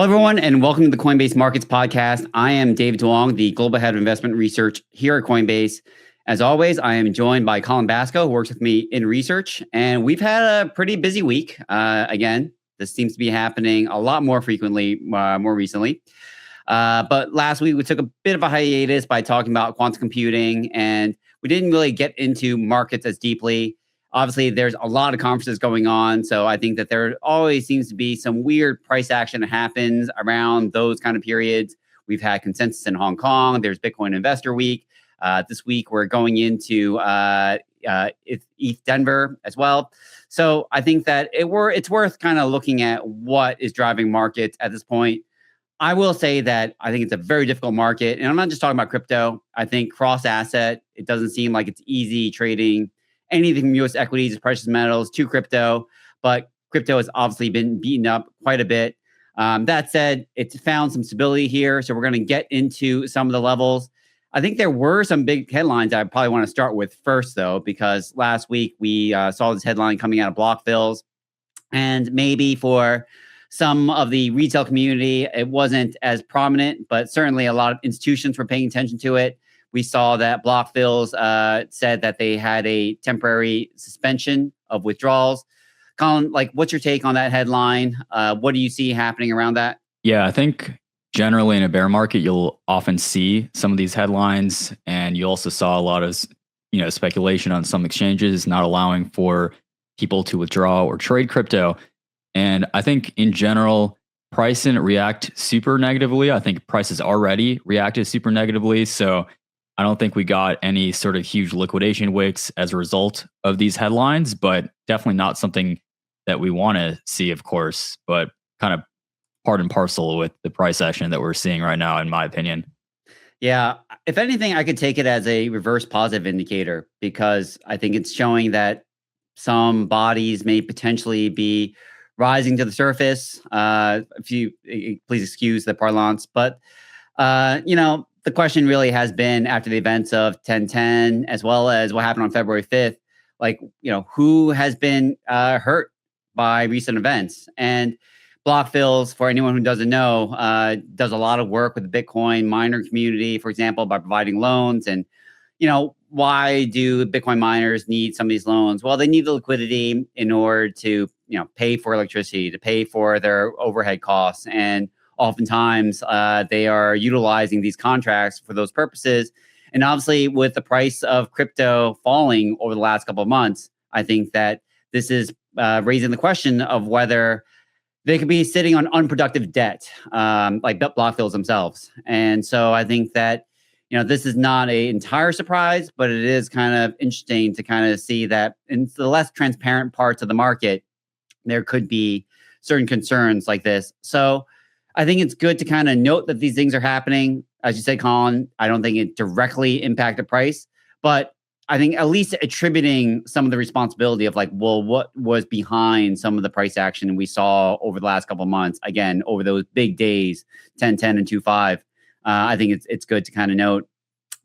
Hello, everyone, and welcome to the Coinbase Markets Podcast. I am DavidDuong, the Global Head of Investment Research here at Coinbase. As always, I am joined by Colin Basco, who works with me in research, and we've had a pretty busy week. Again, this seems to be happening a lot more frequently, more recently. But last week, we took a bit of a hiatus by talking about quantum computing, and we didn't really get into markets as deeply. Obviously, there's a lot of conferences going on, so I think that there always seems to be some weird price action that happens around those kind of periods. We've had consensus in Hong Kong. There's Bitcoin Investor Week. This week, we're going into ETH Denver as well. So I think that it's worth kind of looking at what is driving markets at this point. I will say that I think it's a very difficult market, and I'm not just talking about crypto. I think cross-asset, it doesn't seem like it's easy trading anything from U.S. equities, precious metals to crypto, but crypto has obviously been beaten up quite a bit. That said, it's found some stability here, so we're going to get into some of the levels. I think there were some big headlines I probably want to start with first, though, because last week we saw this headline coming out of block fills, and maybe for some of the retail community, it wasn't as prominent, but certainly a lot of institutions were paying attention to it. We saw that block fills said that they had a temporary suspension of withdrawals. Colin, what's your take on that headline? What do you see happening around that? Yeah, I think generally in a bear market, you'll often see some of these headlines, and you also saw a lot of speculation on some exchanges not allowing for people to withdraw or trade crypto. And I think in general, price didn't react super negatively. I think prices already reacted super negatively. So I don't think we got any sort of huge liquidation wicks as a result of these headlines, but definitely not something that we want to see, of course, but kind of part and parcel with the price action that we're seeing right now, in my opinion. Yeah, if anything, I could take it as a reverse positive indicator, because I think it's showing that some bodies may potentially be rising to the surface. If you please excuse the parlance, but the question really has been, after the events of 10/10, as well as what happened on February 5th, who has been hurt by recent events? And block fills, for anyone who doesn't know, does a lot of work with the Bitcoin miner community, for example, by providing loans. And, why do Bitcoin miners need some of these loans? Well, they need the liquidity in order to, pay for electricity, to pay for their overhead costs. And oftentimes, they are utilizing these contracts for those purposes. And obviously, with the price of crypto falling over the last couple of months, I think that this is raising the question of whether they could be sitting on unproductive debt, like block fills themselves. And so I think that, this is not an entire surprise, but it is kind of interesting to kind of see that in the less transparent parts of the market, there could be certain concerns like this. So I think it's good to kind of note that these things are happening. As you said, Colin, I don't think it directly impacted price, but I think at least attributing some of the responsibility of what was behind some of the price action we saw over the last couple of months, again, over those big days, 10/10 and 2/5. I think it's good to kind of note.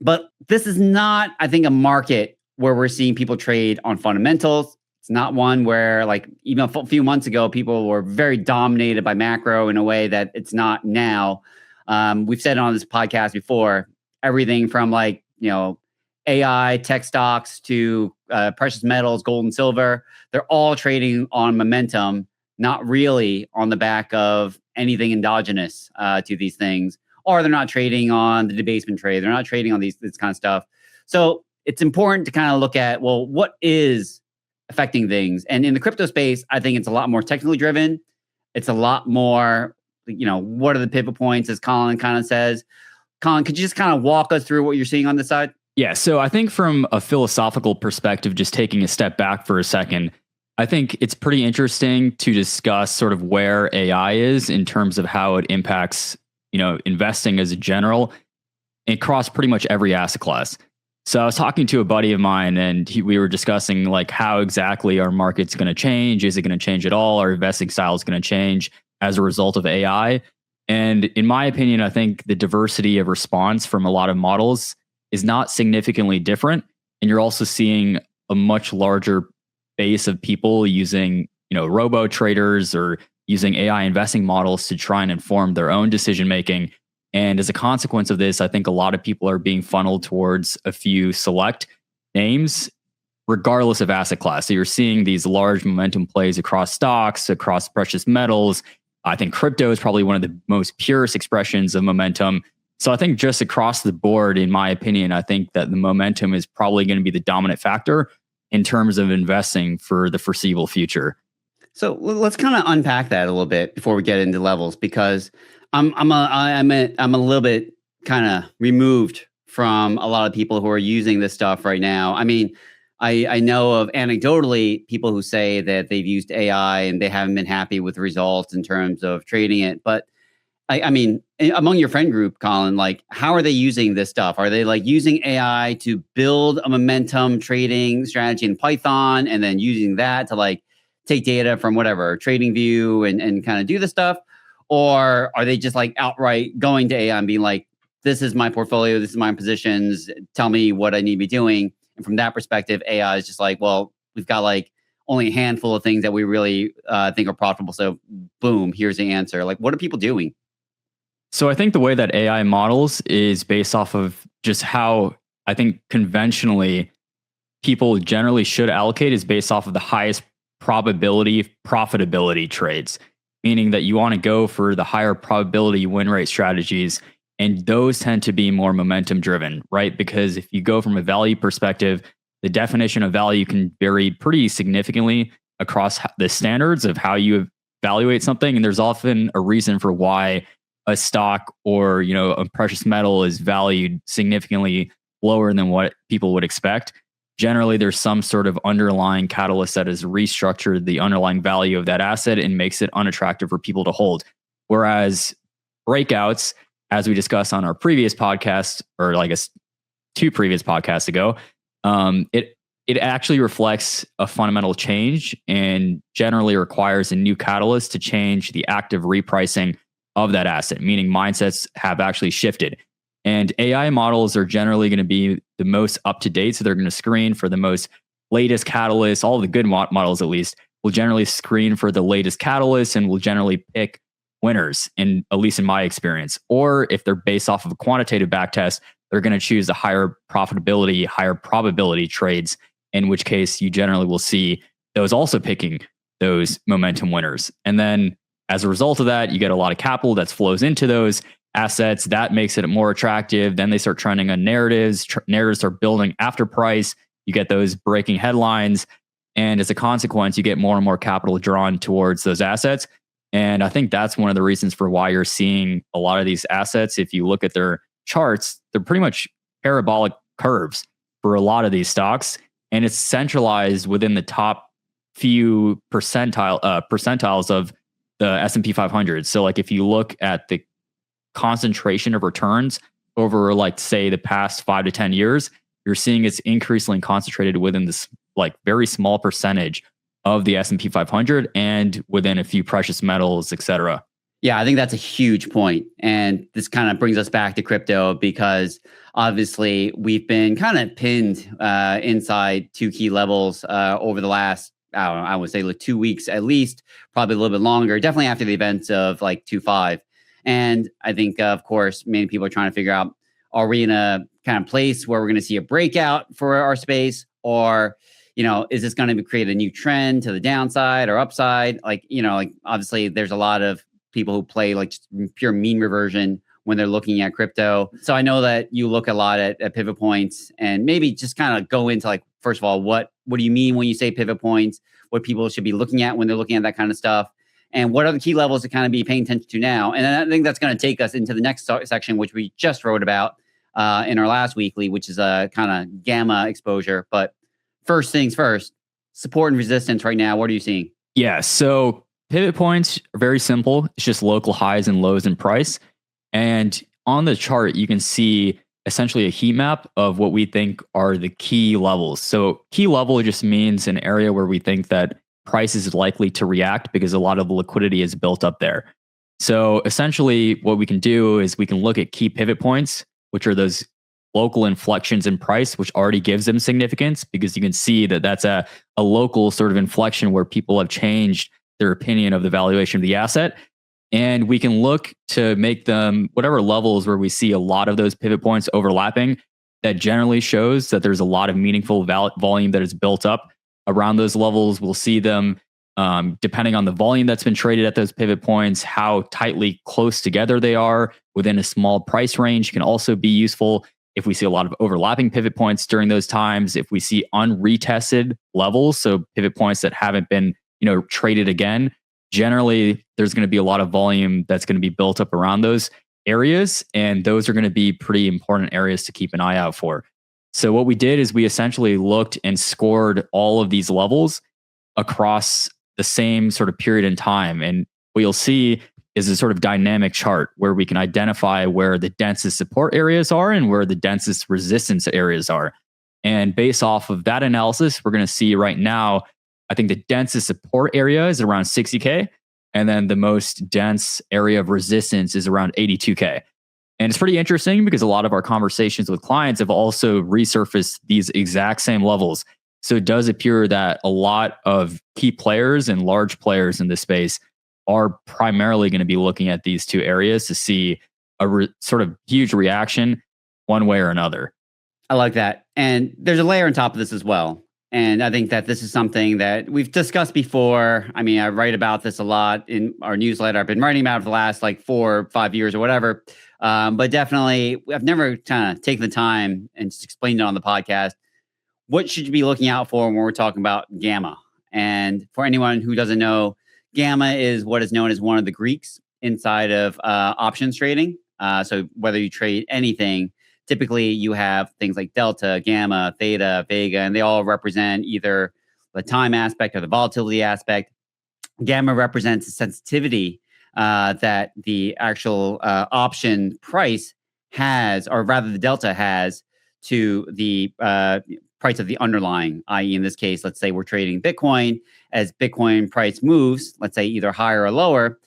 But this is not, I think, a market where we're seeing people trade on fundamentals. It's not one where, even a few months ago, people were very dominated by macro in a way that it's not now. We've said it on this podcast before, everything from AI, tech stocks to precious metals, gold and silver, they're all trading on momentum, not really on the back of anything endogenous to these things. Or they're not trading on the debasement trade. They're not trading on this kind of stuff. So it's important to kind of look at, well, what is affecting things? And in the crypto space, I think it's a lot more technically driven. It's a lot more, what are the pivot points, as Colin kind of says. Colin, could you just kind of walk us through what you're seeing on this side? Yeah, so I think from a philosophical perspective, just taking a step back for a second, I think it's pretty interesting to discuss sort of where AI is in terms of how it impacts, investing as a general across pretty much every asset class. So I was talking to a buddy of mine, and we were discussing how exactly our market's going to change. Is it going to change at all? Our investing style is going to change as a result of AI. And in my opinion, I think the diversity of response from a lot of models is not significantly different. And you're also seeing a much larger base of people using, robo traders or using AI investing models to try and inform their own decision making. And as a consequence of this, I think a lot of people are being funneled towards a few select names, regardless of asset class. So you're seeing these large momentum plays across stocks, across precious metals. I think crypto is probably one of the most purest expressions of momentum. So I think just across the board, in my opinion, I think that the momentum is probably going to be the dominant factor in terms of investing for the foreseeable future. So let's kind of unpack that a little bit before we get into levels, because I'm a little bit kind of removed from a lot of people who are using this stuff right now. I mean, I know of anecdotally people who say that they've used AI and they haven't been happy with the results in terms of trading it. But I mean, among your friend group, Colin, like, how are they using this stuff? Are they like using AI to build a momentum trading strategy in Python and then using that to like take data from whatever trading view and kind of do the stuff? Or are they just like outright going to AI and being like, this is my portfolio, this is my positions, tell me what I need to be doing? And from that perspective, AI is just like, well, we've got like only a handful of things that we really think are profitable. So boom, here's the answer. Like, what are people doing? So I think the way that AI models is based off of just how I think conventionally people generally should allocate is based off of the highest probability profitability trades, meaning that you want to go for the higher probability win rate strategies. And those tend to be more momentum driven, right? Because if you go from a value perspective, the definition of value can vary pretty significantly across the standards of how you evaluate something. And there's often a reason for why a stock or, you know, a precious metal is valued significantly lower than what people would expect. Generally, there's some sort of underlying catalyst that has restructured the underlying value of that asset and makes it unattractive for people to hold. Whereas breakouts, as we discussed on our previous podcast, or I guess 2 previous podcasts ago, it actually reflects a fundamental change and generally requires a new catalyst to change the active repricing of that asset, meaning mindsets have actually shifted. And AI models are generally going to be the most up to date. So they're going to screen for the most latest catalysts. All the good models, at least, will generally screen for the latest catalysts and will generally pick winners, at least in my experience. Or if they're based off of a quantitative backtest, they're going to choose the higher profitability, higher probability trades, in which case you generally will see those also picking those momentum winners. And then as a result of that, you get a lot of capital that flows into those assets. That makes it more attractive. Then they start trending on narratives. Narratives are building after price. You get those breaking headlines. And as a consequence, you get more and more capital drawn towards those assets. And I think that's one of the reasons for why you're seeing a lot of these assets. If you look at their charts, they're pretty much parabolic curves for a lot of these stocks. And it's centralized within the top few percentiles of the S&P 500. So like if you look at the concentration of returns over like say the past 5 to 10 years, you're seeing it's increasingly concentrated within this like very small percentage of the S&P 500 and within a few precious metals, et cetera. Yeah, I think that's a huge point. And this kind of brings us back to crypto because obviously we've been kind of pinned inside 2 key levels over the last, I would say like 2 weeks at least, probably a little bit longer, definitely after the events of like 2.5. And I think, of course, many people are trying to figure out, are we in a kind of place where we're going to see a breakout for our space? Or, you know, is this going to create a new trend to the downside or upside? Like, you know, like obviously there's a lot of people who play like just pure mean reversion when they're looking at crypto. So I know that you look a lot at pivot points, and maybe just kind of go into like, first of all, what do you mean when you say pivot points? What people should be looking at when they're looking at that kind of stuff? And what are the key levels to kind of be paying attention to now? And then I think that's going to take us into the next section, which we just wrote about in our last weekly, which is a kind of gamma exposure. But first things first, support and resistance right now. What are you seeing? Yeah, so pivot points are very simple. It's just local highs and lows in price. And on the chart, you can see essentially a heat map of what we think are the key levels. So key level just means an area where we think that price is likely to react because a lot of the liquidity is built up there. So essentially what we can do is we can look at key pivot points, which are those local inflections in price, which already gives them significance because you can see that that's a local sort of inflection where people have changed their opinion of the valuation of the asset. And we can look to make them whatever levels where we see a lot of those pivot points overlapping. That generally shows that there's a lot of meaningful volume that is built up around those levels. We'll see them depending on the volume that's been traded at those pivot points, how tightly close together they are within a small price range can also be useful. If we see a lot of overlapping pivot points during those times, if we see unretested levels, so pivot points that haven't been, traded again, generally there's going to be a lot of volume that's going to be built up around those areas, and those are going to be pretty important areas to keep an eye out for. So what we did is we essentially looked and scored all of these levels across the same sort of period in time. And what you'll see is a sort of dynamic chart where we can identify where the densest support areas are and where the densest resistance areas are. And based off of that analysis, we're going to see right now, I think the densest support area is around 60K. And then the most dense area of resistance is around 82K. And it's pretty interesting because a lot of our conversations with clients have also resurfaced these exact same levels. So it does appear that a lot of key players and large players in this space are primarily going to be looking at these two areas to see a sort of huge reaction one way or another. I like that. And there's a layer on top of this as well. And I think that this is something that we've discussed before. I mean, I write about this a lot in our newsletter. I've been writing about it for the last 4 or 5 years or whatever. But definitely, I've never kind of taken the time and just explained it on the podcast. What should you be looking out for when we're talking about gamma? And for anyone who doesn't know, gamma is what is known as one of the Greeks inside of options trading. So whether you trade anything, typically you have things like delta, gamma, theta, vega, and they all represent either the time aspect or the volatility aspect. Gamma represents the sensitivity that the actual option price has, or rather the delta has, to the price of the underlying, i.e. in this case, let's say we're trading Bitcoin. As Bitcoin price moves, let's say either higher or lower,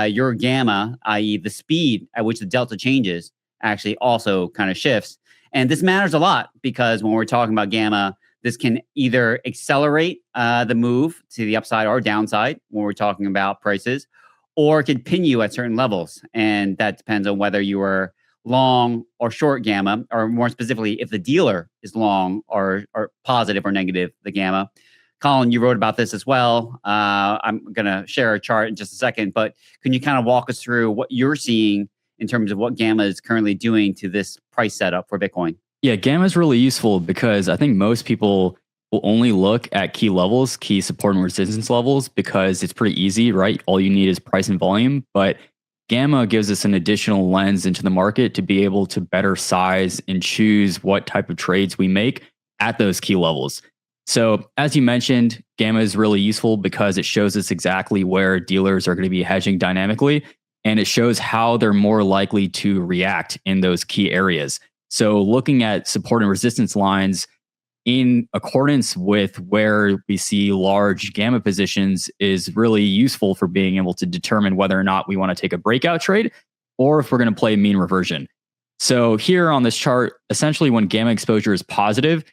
your gamma, i.e. the speed at which the delta changes, actually also kind of shifts. And this matters a lot because when we're talking about gamma, this can either accelerate the move to the upside or downside when we're talking about prices, or it could pin you at certain levels. And that depends on whether you are long or short gamma, or more specifically, if the dealer is long or positive or negative, the gamma. Colin, you wrote about this as well. I'm going to share a chart in just a second, but can you kind of walk us through what you're seeing in terms of what gamma is currently doing to this price setup for Bitcoin? Yeah, gamma is really useful because I think most people will only look at key levels, key support and resistance levels, because it's pretty easy, right? All you need is price and volume. But gamma gives us an additional lens into the market to be able to better size and choose what type of trades we make at those key levels. So as you mentioned, gamma is really useful because it shows us exactly where dealers are going to be hedging dynamically, and it shows how they're more likely to react in those key areas. So looking at support and resistance lines in accordance with where we see large gamma positions is really useful for being able to determine whether or not we want to take a breakout trade or if we're going to play mean reversion. So here on this chart, essentially when gamma exposure is positive,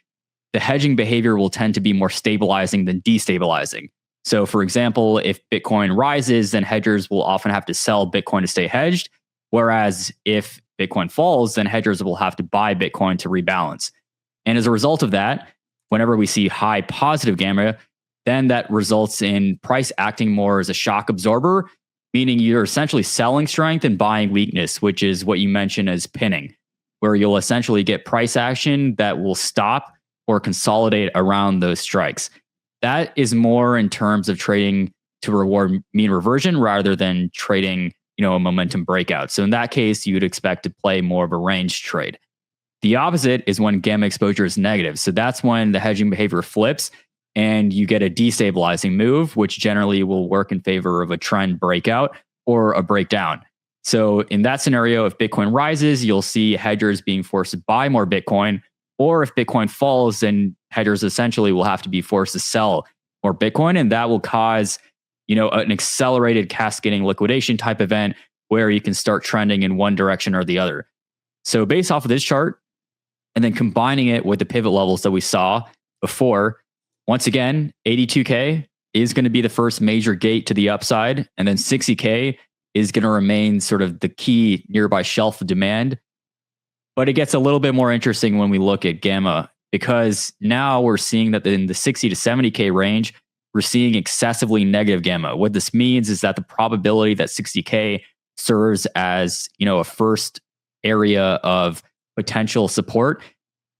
the hedging behavior will tend to be more stabilizing than destabilizing. So for example, if Bitcoin rises, then hedgers will often have to sell Bitcoin to stay hedged. Whereas if Bitcoin falls, then hedgers will have to buy Bitcoin to rebalance. And as a result of that, whenever we see high positive gamma, then that results in price acting more as a shock absorber, meaning you're essentially selling strength and buying weakness, which is what you mentioned as pinning, where you'll essentially get price action that will stop or consolidate around those strikes. That is more in terms of trading to reward mean reversion rather than trading, a momentum breakout. So in that case, you'd expect to play more of a range trade. The opposite is when gamma exposure is negative. So that's when the hedging behavior flips and you get a destabilizing move, which generally will work in favor of a trend breakout or a breakdown. So in that scenario, if Bitcoin rises, you'll see hedgers being forced to buy more Bitcoin. Or if Bitcoin falls, then hedgers essentially will have to be forced to sell more Bitcoin. And that will cause, an accelerated cascading liquidation type event where you can start trending in one direction or the other. So based off of this chart, and then combining it with the pivot levels that we saw before, once again, 82K is going to be the first major gate to the upside. And then 60K is going to remain sort of the key nearby shelf of demand. But it gets a little bit more interesting when we look at gamma, because now we're seeing that in the 60 to 70K range, we're seeing excessively negative gamma. What this means is that the probability that 60K serves as, a first area of potential support,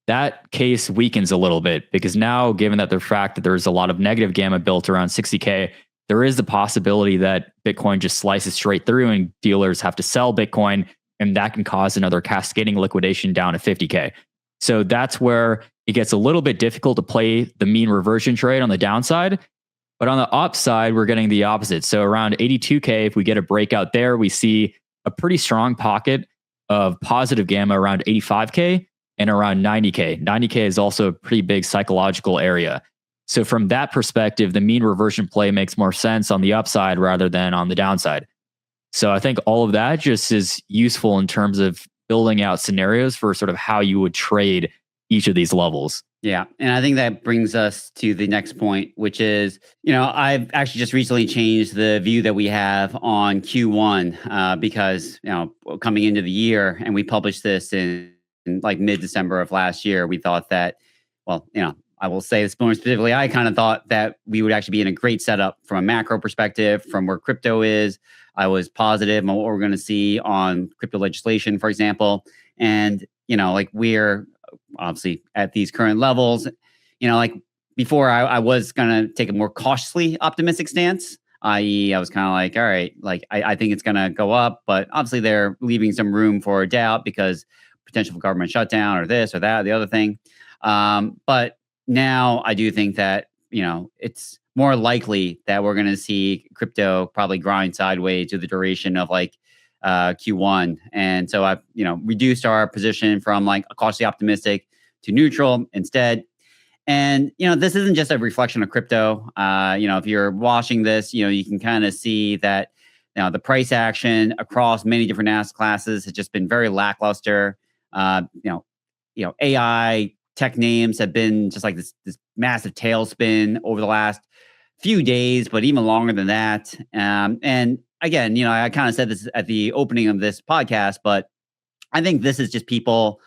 that case weakens a little bit, because now, given that the fact that there's a lot of negative gamma built around 60K, there is the possibility that Bitcoin just slices straight through and dealers have to sell Bitcoin, and that can cause another cascading liquidation down to 50K. So that's where it gets a little bit difficult to play the mean reversion trade on the downside. But on the upside, we're getting the opposite. So around 82K, if we get a breakout there, we see a pretty strong pocket of positive gamma around 85K and around 90K. 90K is also a pretty big psychological area. So from that perspective, the mean reversion play makes more sense on the upside rather than on the downside. So I think all of that just is useful in terms of building out scenarios for sort of how you would trade each of these levels. Yeah. And I think that brings us to the next point, which is, I've actually just recently changed the view that we have on Q1 because, coming into the year, and we published this in like mid-December of last year, we thought that, I will say this more specifically, I kind of thought that we would actually be in a great setup from a macro perspective, from where crypto is. I was positive on what we're going to see on crypto legislation, for example. And, we're obviously at these current levels, before I was going to take a more cautiously optimistic stance, i.e. I was kind of like, all right, I think it's going to go up, but obviously they're leaving some room for doubt because potential government shutdown or this or that, or the other thing. But now I do think that, it's more likely that we're going to see crypto probably grind sideways to the duration of Q1. And so I've, reduced our position from a cautiously optimistic to neutral instead. And, this isn't just a reflection of crypto. If you're watching this, you can kind of see that, the price action across many different asset classes has just been very lackluster. AI tech names have been just like this massive tailspin over the last few days, but even longer than that. And again, I kind of said this at the opening of this podcast, but I think this is just people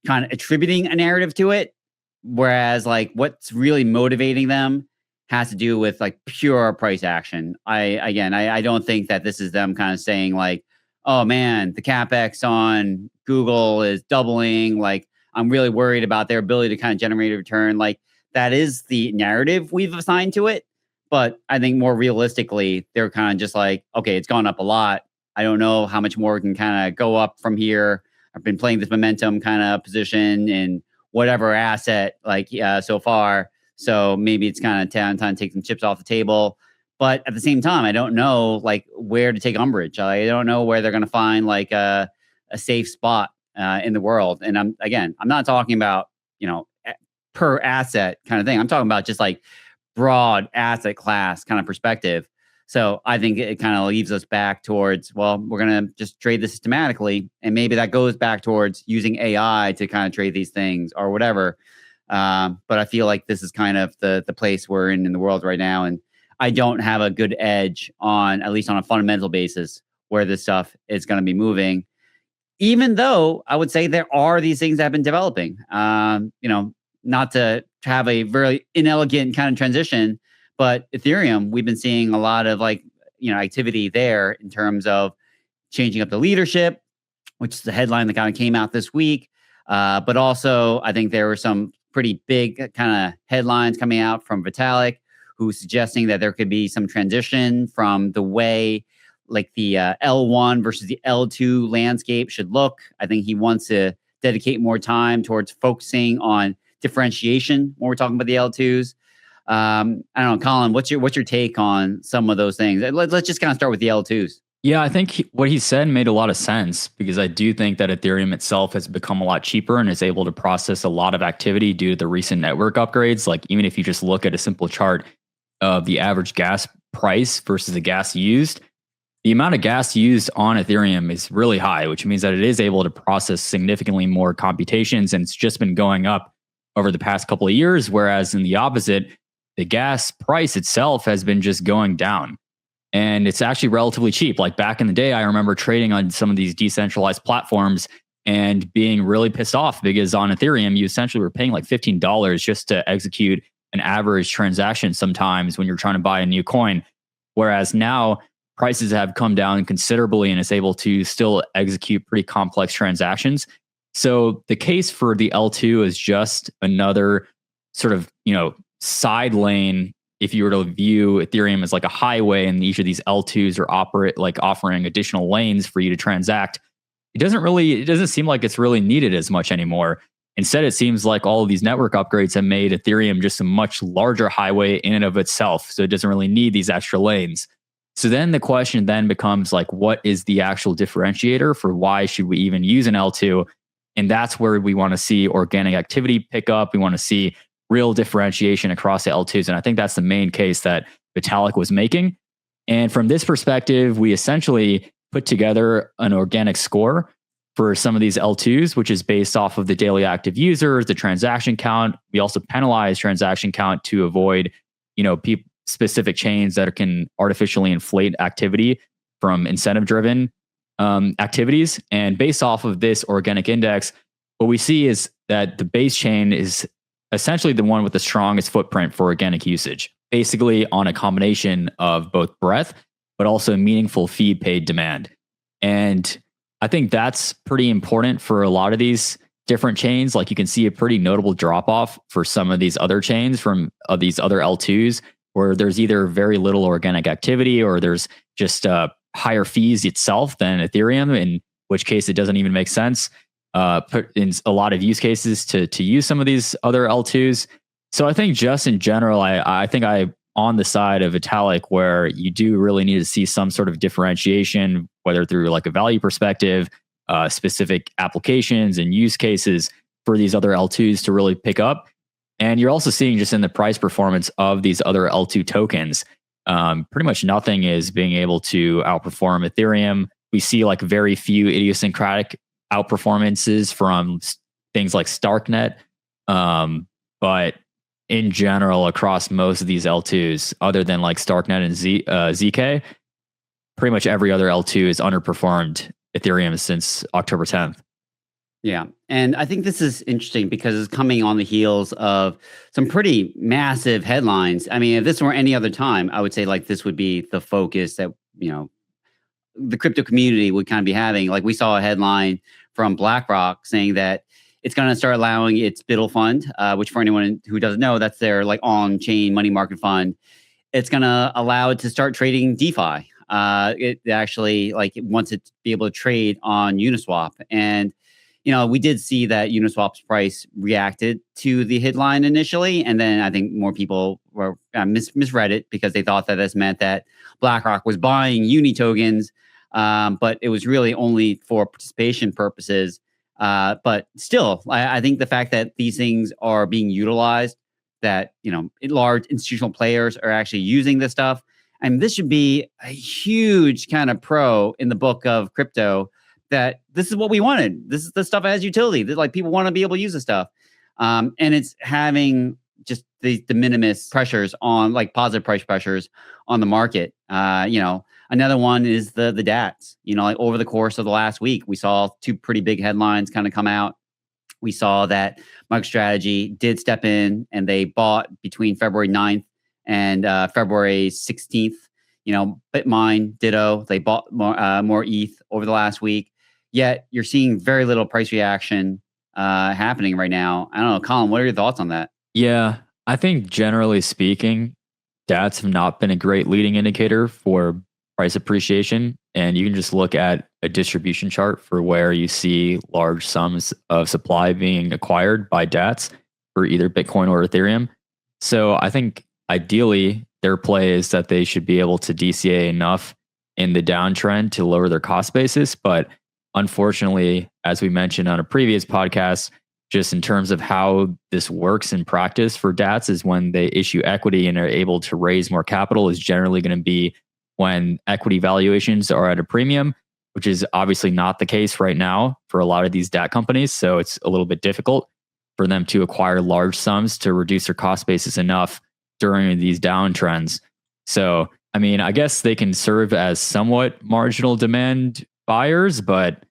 kind of attributing a narrative to it. Whereas what's really motivating them has to do with pure price action. I don't think that this is them kind of saying oh man, the CapEx on Google is doubling. I'm really worried about their ability to kind of generate a return. That is the narrative we've assigned to it. But I think more realistically, they're kind of just okay, it's gone up a lot. I don't know how much more it can kind of go up from here. I've been playing this momentum kind of position in whatever asset so far. So maybe it's kind of time to take some chips off the table. But at the same time, I don't know where to take umbrage. I don't know where they're going to find a safe spot in the world. And I'm not talking about, per asset kind of thing. I'm talking about just broad asset class kind of perspective. So I think it kind of leaves us back towards, well, we're going to just trade this systematically. And maybe that goes back towards using AI to kind of trade these things or whatever. But I feel like this is kind of the place we're in the world right now. And I don't have a good edge on, at least on a fundamental basis, where this stuff is going to be moving. Even though I would say there are these things that have been developing, not to have a very inelegant kind of transition, but Ethereum, we've been seeing a lot of activity there in terms of changing up the leadership, which is the headline that kind of came out this week. But also, I think there were some pretty big kind of headlines coming out from Vitalik, who's suggesting that there could be some transition from the way the L1 versus the L2 landscape should look. I think he wants to dedicate more time towards focusing on differentiation when we're talking about the L2s. I don't know, Colin, what's your take on some of those things? Let's just kind of start with the L2s. Yeah, I think what he said made a lot of sense, because I do think that Ethereum itself has become a lot cheaper and is able to process a lot of activity due to the recent network upgrades. Even if you just look at a simple chart of the average gas price versus the gas used, the amount of gas used on Ethereum is really high, which means that it is able to process significantly more computations, and it's just been going up over the past couple of years. Whereas in the opposite, the gas price itself has been just going down. And it's actually relatively cheap. Like back in the day, I remember trading on some of these decentralized platforms and being really pissed off because on Ethereum, you essentially were paying like $15 just to execute an average transaction sometimes when you're trying to buy a new coin. Whereas now prices have come down considerably and it's able to still execute pretty complex transactions. So the case for the L2 is just another sort of, side lane. If you were to view Ethereum as like a highway and each of these L2s are offering additional lanes for you to transact, it doesn't seem like it's really needed as much anymore. Instead, it seems like all of these network upgrades have made Ethereum just a much larger highway in and of itself. So it doesn't really need these extra lanes. So then the question then becomes like, what is the actual differentiator for why should we even use an L2? And that's where we want to see organic activity pick up. We want to see real differentiation across the L2s. And I think that's the main case that Vitalik was making. And from this perspective, we essentially put together an organic score for some of these L2s, which is based off of the daily active users, the transaction count. We also penalize transaction count to avoid, specific chains that can artificially inflate activity from incentive-driven activities. And based off of this organic index, what we see is that the base chain is essentially the one with the strongest footprint for organic usage, basically on a combination of both breadth, but also meaningful fee paid demand. And I think that's pretty important for a lot of these different chains. Like you can see a pretty notable drop off for some of these other chains from these other L2s, where there's either very little organic activity or there's just higher fees itself than Ethereum, in which case it doesn't even make sense put in a lot of use cases to use some of these other L2s. So I think just in general, I think I'm on the side of Vitalik where you do really need to see some sort of differentiation, whether through like a value perspective, specific applications and use cases for these other L2s to really pick up. And you're also seeing just in the price performance of these other L2 tokens, pretty much nothing is being able to outperform Ethereum. We see like very few idiosyncratic outperformances from things like Starknet. But in general, across most of these L2s, other than like Starknet and ZK, pretty much every other L2 has underperformed Ethereum since October 10th. Yeah. And I think this is interesting because it's coming on the heels of some pretty massive headlines. I mean, if this were any other time, I would say like this would be the focus that, the crypto community would kind of be having. Like we saw a headline from BlackRock saying that it's going to start allowing its BUIDL fund, which for anyone who doesn't know, that's their like on-chain money market fund. It's going to allow it to start trading DeFi. It actually it wants it to be able to trade on Uniswap. And we did see that Uniswap's price reacted to the headline initially, and then I think more people were misread it because they thought that this meant that BlackRock was buying Uni tokens, but it was really only for participation purposes. But still, I think the fact that these things are being utilized, that large institutional players are actually using this stuff, and this should be a huge kind of pro in the book of crypto. That this is what we wanted. This is the stuff that has utility. Like people want to be able to use this stuff, and it's having just the de minimis pressures on positive price pressures on the market. Another one is the DATs. Over the course of the last week, we saw two pretty big headlines kind of come out. We saw that MicroStrategy did step in and they bought between February 9th and February 16th. Bitmine, ditto. They bought more ETH over the last week. Yet you're seeing very little price reaction happening right now. I don't know, Colin, what are your thoughts on that? Yeah, I think generally speaking, DATs have not been a great leading indicator for price appreciation. And you can just look at a distribution chart for where you see large sums of supply being acquired by DATs for either Bitcoin or Ethereum. So I think ideally their play is that they should be able to DCA enough in the downtrend to lower their cost basis. But unfortunately, as we mentioned on a previous podcast, just in terms of how this works in practice for DATs is when they issue equity and are able to raise more capital is generally going to be when equity valuations are at a premium, which is obviously not the case right now for a lot of these DAT companies. So it's a little bit difficult for them to acquire large sums to reduce their cost basis enough during these downtrends. So, I mean, I guess they can serve as somewhat marginal demand buyers, but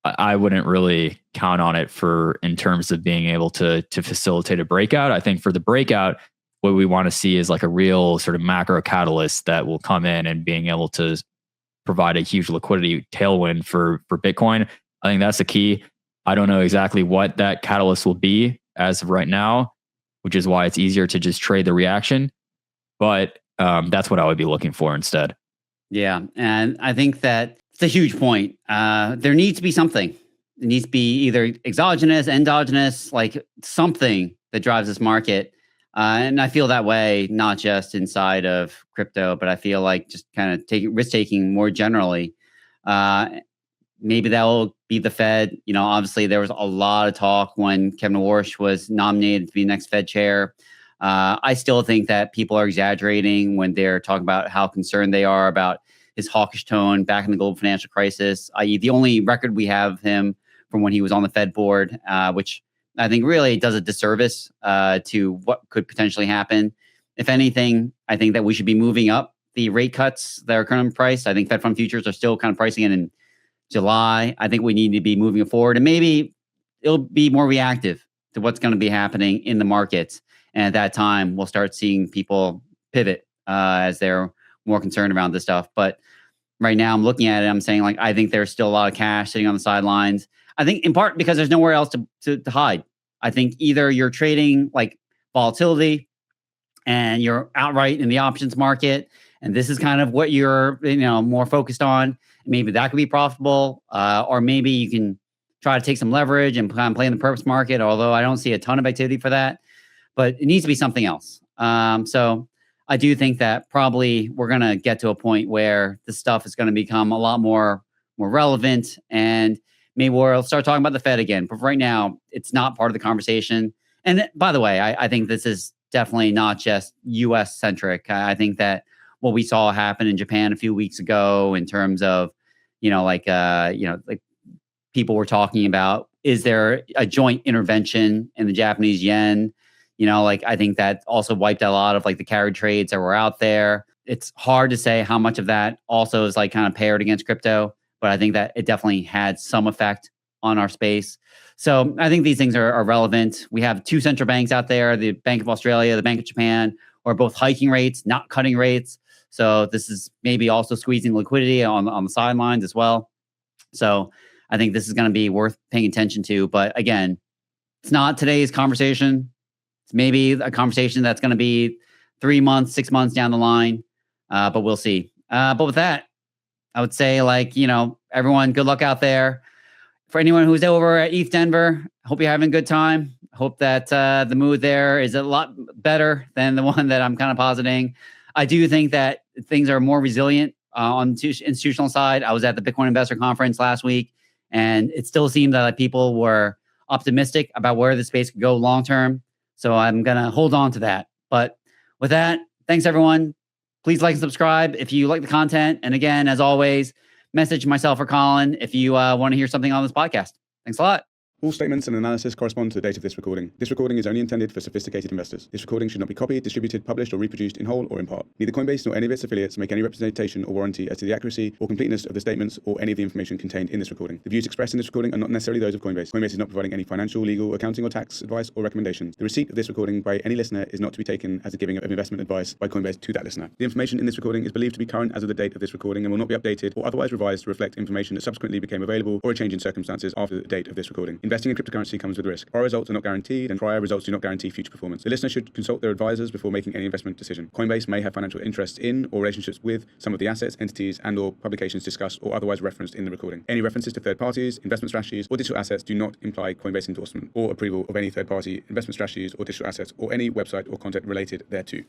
I wouldn't really count on it for in terms of being able to facilitate a breakout. I think for the breakout, what we want to see is like a real sort of macro catalyst that will come in and being able to provide a huge liquidity tailwind for Bitcoin. I think that's the key. I don't know exactly what that catalyst will be as of right now, which is why it's easier to just trade the reaction. But that's what I would be looking for instead. Yeah. And I think that it's a huge point. There needs to be something. It needs to be either exogenous, endogenous, like something that drives this market. And I feel that way, not just inside of crypto, but I feel like just kind of risk taking more generally. Maybe that will be the Fed. You know, obviously there was a lot of talk when Kevin Warsh was nominated to be next Fed chair. I still think that people are exaggerating when they're talking about how concerned they are about his hawkish tone back in the global financial crisis, i.e. the only record we have of him from when he was on the Fed board, which I think really does a disservice to what could potentially happen. If anything, I think that we should be moving up the rate cuts that are currently priced. I think Fed fund futures are still kind of pricing it in July. I think we need to be moving it forward, and maybe it'll be more reactive to what's going to be happening in the markets. And at that time, we'll start seeing people pivot as they're more concerned around this stuff. But right now, I'm looking at it. I'm saying, like, I think there's still a lot of cash sitting on the sidelines. I think in part because there's nowhere else to hide. I think either you're trading like volatility and you're outright in the options market, and this is kind of what you're more focused on. Maybe that could be profitable, or maybe you can try to take some leverage and kind of play in the purpose market. Although I don't see a ton of activity for that, but it needs to be something else. So I do think that probably we're going to get to a point where this stuff is going to become a lot more relevant, and maybe we'll start talking about the Fed again. But right now, it's not part of the conversation. And by the way, I think this is definitely not just U.S. centric. I think that what we saw happen in Japan a few weeks ago, in terms of like people were talking about, is there a joint intervention in the Japanese yen? I think that also wiped out a lot of like the carried trades that were out there. It's hard to say how much of that also is like kind of paired against crypto, but I think that it definitely had some effect on our space. So I think these things are relevant. We have two central banks out there, the Bank of Australia, the Bank of Japan, are both hiking rates, not cutting rates. So this is maybe also squeezing liquidity on the sidelines as well. So I think this is going to be worth paying attention to. But again, it's not today's conversation. It's maybe a conversation that's going to be 3 months, 6 months down the line. But we'll see. But with that, I would say, everyone, good luck out there. For anyone who's over at ETH Denver, hope you're having a good time. Hope that the mood there is a lot better than the one that I'm kind of positing. I do think that things are more resilient on the institutional side. I was at the Bitcoin Investor Conference last week, and it still seemed that people were optimistic about where the space could go long term. So I'm going to hold on to that. But with that, thanks, everyone. Please like and subscribe if you like the content. And again, as always, message myself or Colin if you want to hear something on this podcast. Thanks a lot. All statements and analysis correspond to the date of this recording. This recording is only intended for sophisticated investors. This recording should not be copied, distributed, published, or reproduced in whole or in part. Neither Coinbase nor any of its affiliates make any representation or warranty as to the accuracy or completeness of the statements or any of the information contained in this recording. The views expressed in this recording are not necessarily those of Coinbase. Coinbase is not providing any financial, legal, accounting, or tax advice or recommendations. The receipt of this recording by any listener is not to be taken as a giving of investment advice by Coinbase to that listener. The information in this recording is believed to be current as of the date of this recording and will not be updated or otherwise revised to reflect information that subsequently became available or a change in circumstances after the date of this recording. Investing in cryptocurrency comes with risk. Prior results are not guaranteed, and prior results do not guarantee future performance. The listener should consult their advisors before making any investment decision. Coinbase may have financial interests in or relationships with some of the assets, entities, and/or publications discussed or otherwise referenced in the recording. Any references to third parties, investment strategies, or digital assets do not imply Coinbase endorsement or approval of any third-party investment strategies or digital assets or any website or content related thereto.